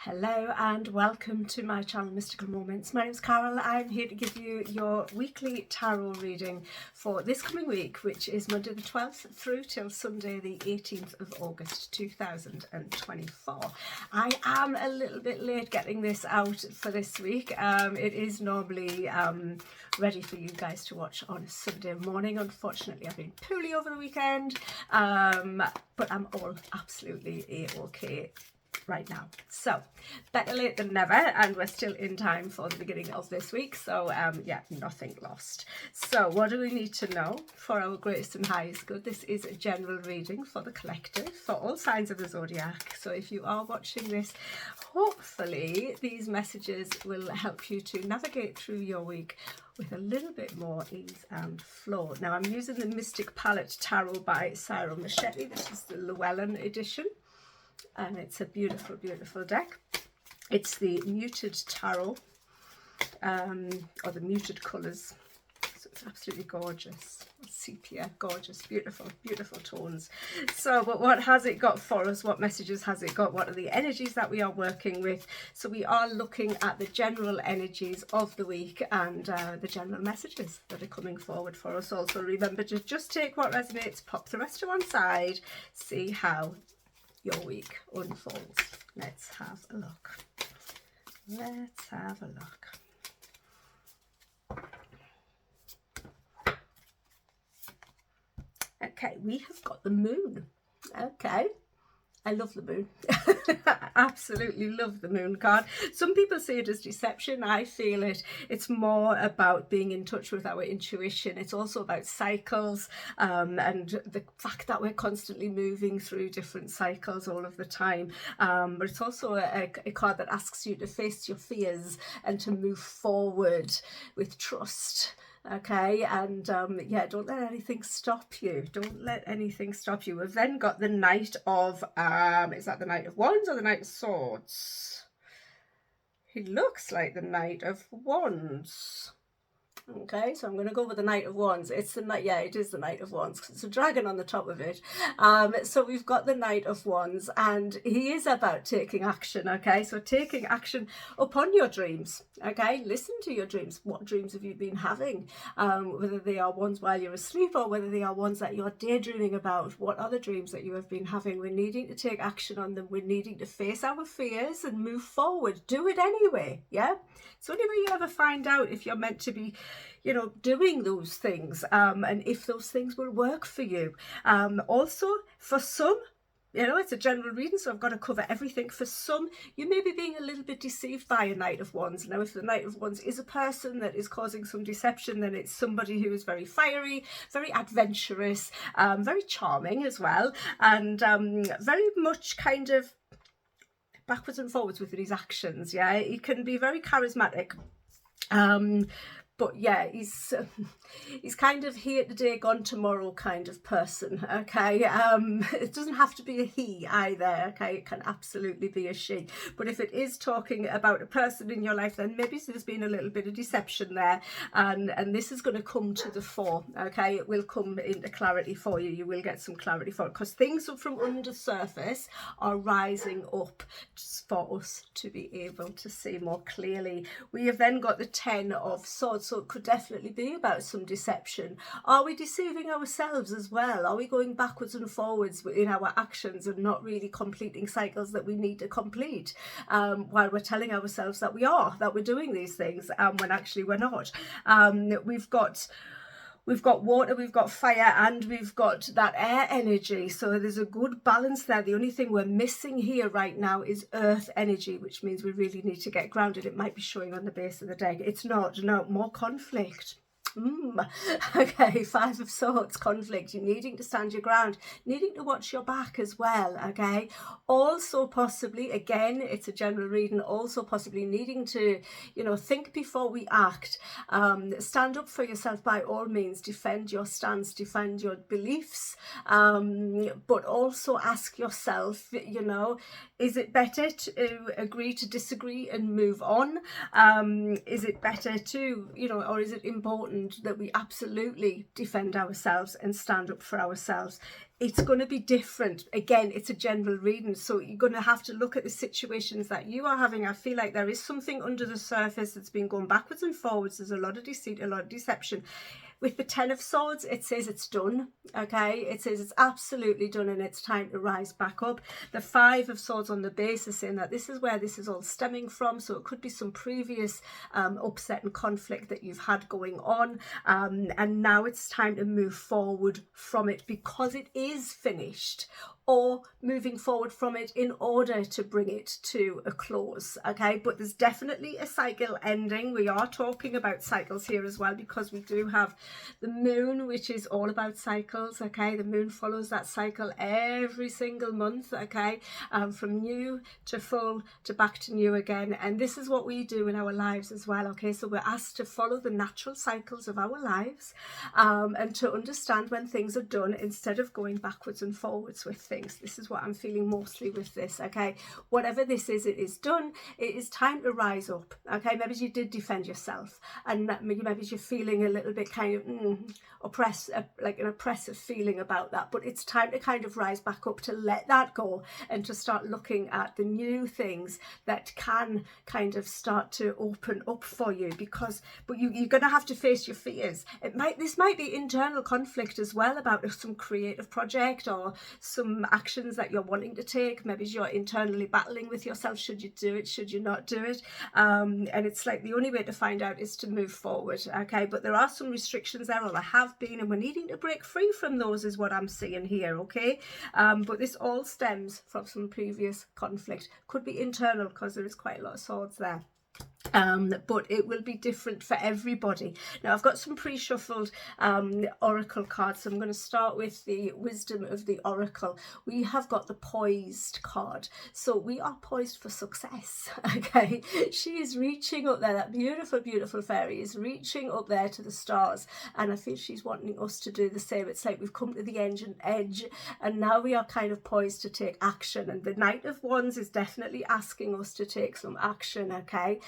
Hello and welcome to my channel Mystical Moments. My name is Carol. I'm here to give you your weekly tarot reading for this coming week, which is Monday the 12th through till Sunday the 18th of August 2024. I am a little bit late getting this out for this week. It is normally ready for you guys to watch on a Sunday morning. Unfortunately, I've been poorly over the weekend, but I'm all absolutely a-okay right now. So better late than never, and we're still in time for the beginning of this week, so yeah, nothing lost. So what do we need to know for our greatest and highest good? This is a general reading for the collective, for all signs of the zodiac. So if you are watching this, hopefully these messages will help you to navigate through your week with a little bit more ease and flow. Now I'm using the Mystic Palette Tarot by Ciro Marchetti. This is the Llewellyn edition, and it's a beautiful, beautiful deck. It's the muted tarot, or the muted colours. So it's absolutely gorgeous. Sepia, gorgeous, beautiful, beautiful tones. So, but what has it got for us? What messages has it got? What are the energies that we are working with? So we are looking at the general energies of the week and the general messages that are coming forward for us. Also remember to just take what resonates, pop the rest to one side, see how your week unfolds. Let's have a look. Let's have a look. Okay, we have got the moon. Okay, I love the moon. I absolutely love the moon card. Some people see it as deception. I feel it's more about being in touch with our intuition. It's also about cycles, and the fact that we're constantly moving through different cycles all of the time. But it's also a card that asks you to face your fears and to move forward with trust. Okay, and yeah, don't let anything stop you. Don't let anything stop you. We've then got the Knight of, is that the Knight of Wands or the Knight of Swords? He looks like the Knight of Wands. Okay, so I'm going to go with the Knight of Wands. It's the Knight, yeah, it is the Knight of Wands, 'cause it's a dragon on the top of it. So we've got the Knight of Wands, and he is about taking action. Okay, so taking action upon your dreams. Okay, listen to your dreams. What dreams have you been having? Whether they are ones while you're asleep or whether they are ones that you're daydreaming about. What are the dreams that you have been having? We're needing to take action on them. We're needing to face our fears and move forward. Do it anyway. Yeah, it's the only way you ever find out if you're meant to be, you know, doing those things, and if those things will work for you. Also, for some, you know, it's a general reading, so I've got to cover everything. For some, you may be being a little bit deceived by a Knight of Wands. Now, if the Knight of Wands is a person that is causing some deception, then it's somebody who is very fiery, very adventurous, very charming as well, and very much kind of backwards and forwards with his actions. Yeah, he can be very charismatic. But yeah, he's kind of here today, gone tomorrow kind of person. Okay, it doesn't have to be a he either. Okay, it can absolutely be a she. But if it is talking about a person in your life, then maybe there's been a little bit of deception there, and this is going to come to the fore. Okay, it will come into clarity for you. You will get some clarity for it, because things from under surface are rising up just for us to be able to see more clearly. We have then got the 10 of Swords. So it could definitely be about some deception. Are we deceiving ourselves as well? Are we going backwards and forwards in our actions and not really completing cycles that we need to complete, while we're telling ourselves that we're doing these things, when actually we're not? We've got water, we've got fire, and we've got that air energy. So there's a good balance there. The only thing we're missing here right now is earth energy, which means we really need to get grounded. It might be showing on the base of the deck. It's not. No, more conflict. Okay, 5 of Swords, conflict. You're needing to stand your ground, needing to watch your back as well. Okay, also possibly, again, it's a general reading, also possibly needing to, you know, think before we act. Stand up for yourself by all means, defend your stance, defend your beliefs, but also ask yourself, you know, is it better to agree to disagree and move on? Is it better to, you know, or is it important and that we absolutely defend ourselves and stand up for ourselves. It's going to be different. Again, it's a general reading, so you're going to have to look at the situations that you are having. I feel like there is something under the surface that's been going backwards and forwards. There's a lot of deceit, a lot of deception. With the Ten of Swords, it says it's done, okay? It says it's absolutely done and it's time to rise back up. The Five of Swords on the base is saying that this is where this is all stemming from, so it could be some previous upset and conflict that you've had going on, and now it's time to move forward from it because it is finished, or moving forward from it in order to bring it to a close, okay? But there's definitely a cycle ending. We are talking about cycles here as well, because we do have the moon, which is all about cycles, okay? The moon follows that cycle every single month, okay? From new to full to back to new again. And this is what we do in our lives as well, okay? So we're asked to follow the natural cycles of our lives, and to understand when things are done instead of going backwards and forwards with things. This is what I'm feeling mostly with this, okay? Whatever this is, it is done. It is time to rise up, okay? Maybe you did defend yourself, and maybe you're feeling a little bit kind of like an oppressive feeling about that, but it's time to kind of rise back up, to let that go and to start looking at the new things that can kind of start to open up for you, but you're going to have to face your fears. This might be internal conflict as well about some creative project or some actions that you're wanting to take. Maybe you're internally battling with yourself. Should you do it? Should you not do it? And it's like the only way to find out is to move forward, okay? But there are some restrictions there, or there have been, and we're needing to break free from those is what I'm seeing here, okay? But this all stems from some previous conflict. Could be internal because there is quite a lot of swords there. But it will be different for everybody. Now, I've got some pre-shuffled oracle cards. So I'm going to start with the wisdom of the oracle. We have got the Poised card. So we are poised for success, okay? She is reaching up there. That beautiful, beautiful fairy is reaching up there to the stars. And I feel she's wanting us to do the same. It's like we've come to the edge, and now we are kind of poised to take action. And the Knight of Wands is definitely asking us to take some action, okay?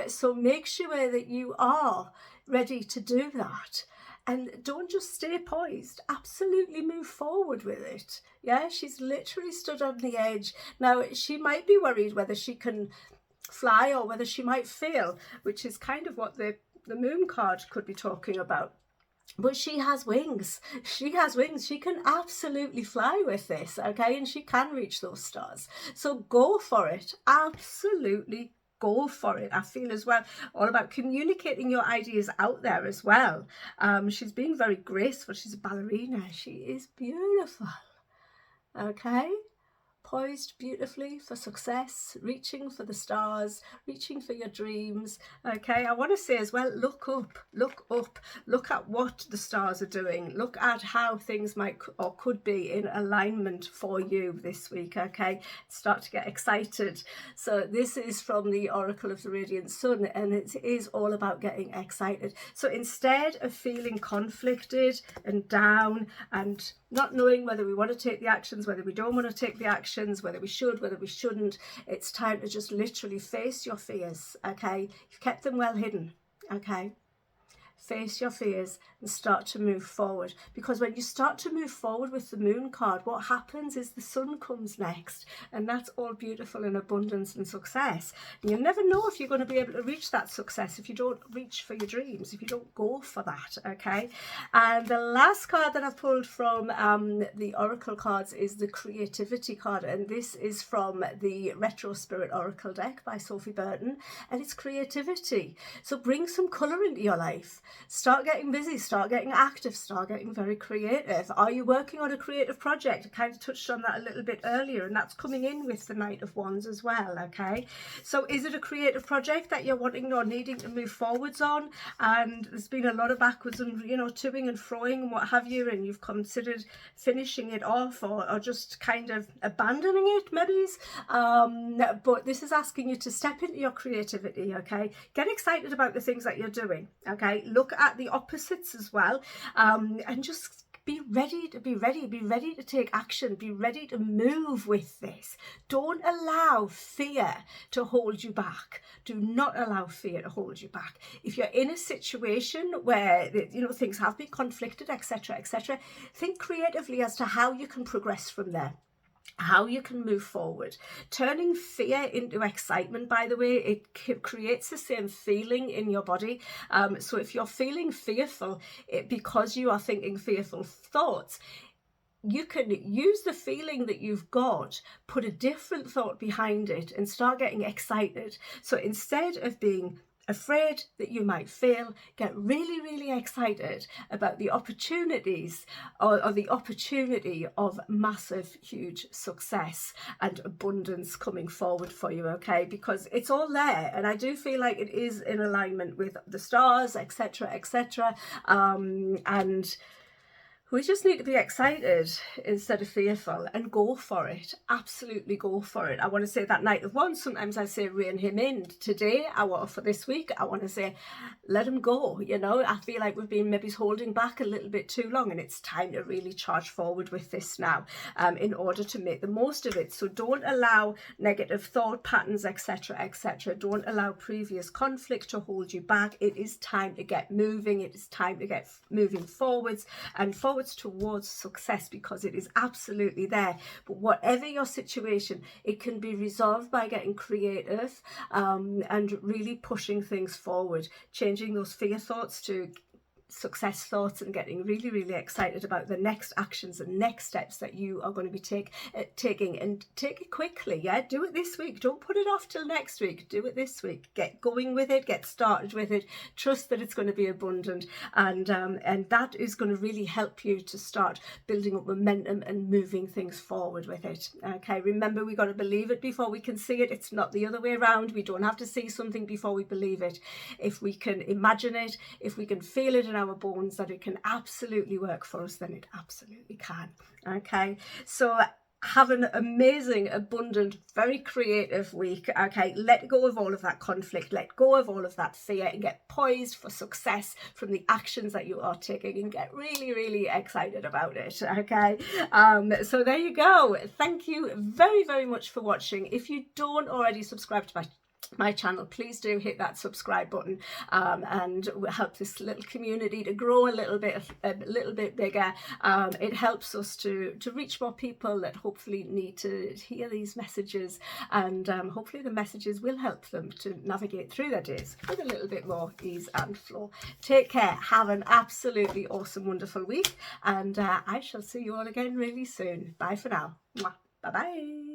So make sure that you are ready to do that, and don't just stay poised. Absolutely move forward with it. Yeah, she's literally stood on the edge. Now, she might be worried whether she can fly or whether she might fail, which is kind of what the moon card could be talking about. But she has wings. She has wings. She can absolutely fly with this, okay? And she can reach those stars. So go for it. Absolutely go for it. I feel as well all about communicating your ideas out there as well. She's being very graceful. She's a ballerina. She is beautiful. Okay? Poised beautifully for success, reaching for the stars, reaching for your dreams, okay? I want to say as well, look up, look at what the stars are doing, look at how things might or could be in alignment for you this week, okay? Start to get excited. So this is from the Oracle of the Radiant Sun, and it is all about getting excited. So instead of feeling conflicted and down and not knowing whether we want to take the actions, whether we don't want to take the actions, whether we should, whether we shouldn't, it's time to just literally face your fears, okay? You've kept them well hidden, okay? Face your fears and start to move forward, because when you start to move forward with the moon card, what happens is the sun comes next, and that's all beautiful in abundance and success. And you'll never know if you're going to be able to reach that success if you don't reach for your dreams, if you don't go for that, okay? And the last card that I've pulled from the oracle cards is the creativity card, and this is from the Retro Spirit Oracle deck by Sophie Burton, and it's creativity. So bring some colour into your life. Start getting busy, start getting active, start getting very creative. Are you working on a creative project? I kind of touched on that a little bit earlier, and that's coming in with the Knight of Wands as well, okay? So is it a creative project that you're wanting or needing to move forwards on, and there's been a lot of backwards and, you know, toing and froing and what have you, and you've considered finishing it off or just kind of abandoning it maybe? But this is asking you to step into your creativity, okay? Get excited about the things that you're doing, okay? Look at the opposites as well, and just be ready to take action, be ready to move with this. Don't allow fear to hold you back. Do not allow fear to hold you back. If you're in a situation where, you know, things have been conflicted, etc., etc., think creatively as to how you can progress from there, how you can move forward. Turning fear into excitement, by the way, it creates the same feeling in your body. So if you're feeling fearful, because you are thinking fearful thoughts, you can use the feeling that you've got, put a different thought behind it, and start getting excited. So instead of being afraid that you might fail, get really, really excited about the opportunities or the opportunity of massive, huge success and abundance coming forward for you, okay? Because it's all there, and I do feel like it is in alignment with the stars, etc., etc. And we just need to be excited instead of fearful and go for it. Absolutely go for it. I want to say that night of one. Sometimes I say rein him in. Today, for this week, I want to say let him go. You know, I feel like we've been maybe holding back a little bit too long, and it's time to really charge forward with this now in order to make the most of it. So don't allow negative thought patterns, etc., etc. Don't allow previous conflict to hold you back. It is time to get moving. It is time to get moving forwards and forwards towards success, because it is absolutely there. But whatever your situation, it can be resolved by getting creative and really pushing things forward, changing those fear thoughts to success thoughts, and getting really, really excited about the next actions and next steps that you are going to be taking, and take it quickly. Yeah, do it this week. Don't put it off till next week. Do it this week. Get going with it. Get started with it. Trust that it's going to be abundant, and that is going to really help you to start building up momentum and moving things forward with it. Okay, remember, we got to believe it before we can see it. It's not the other way around. We don't have to see something before we believe it. If we can imagine it, if we can feel it in our bones that it can absolutely work for us, then it absolutely can. Okay, so have an amazing, abundant, very creative week. Okay, let go of all of that conflict, let go of all of that fear, and get poised for success from the actions that you are taking, and get really, really excited about it. Okay, so there you go. Thank you very, very much for watching. If you don't already subscribe to my channel, please do hit that subscribe button and help this little community to grow a little bit bigger. It helps us to reach more people that hopefully need to hear these messages, and hopefully the messages will help them to navigate through their days with a little bit more ease and flow. Take care, have an absolutely awesome, wonderful week, and I shall see you all again really soon. Bye for now. Bye bye.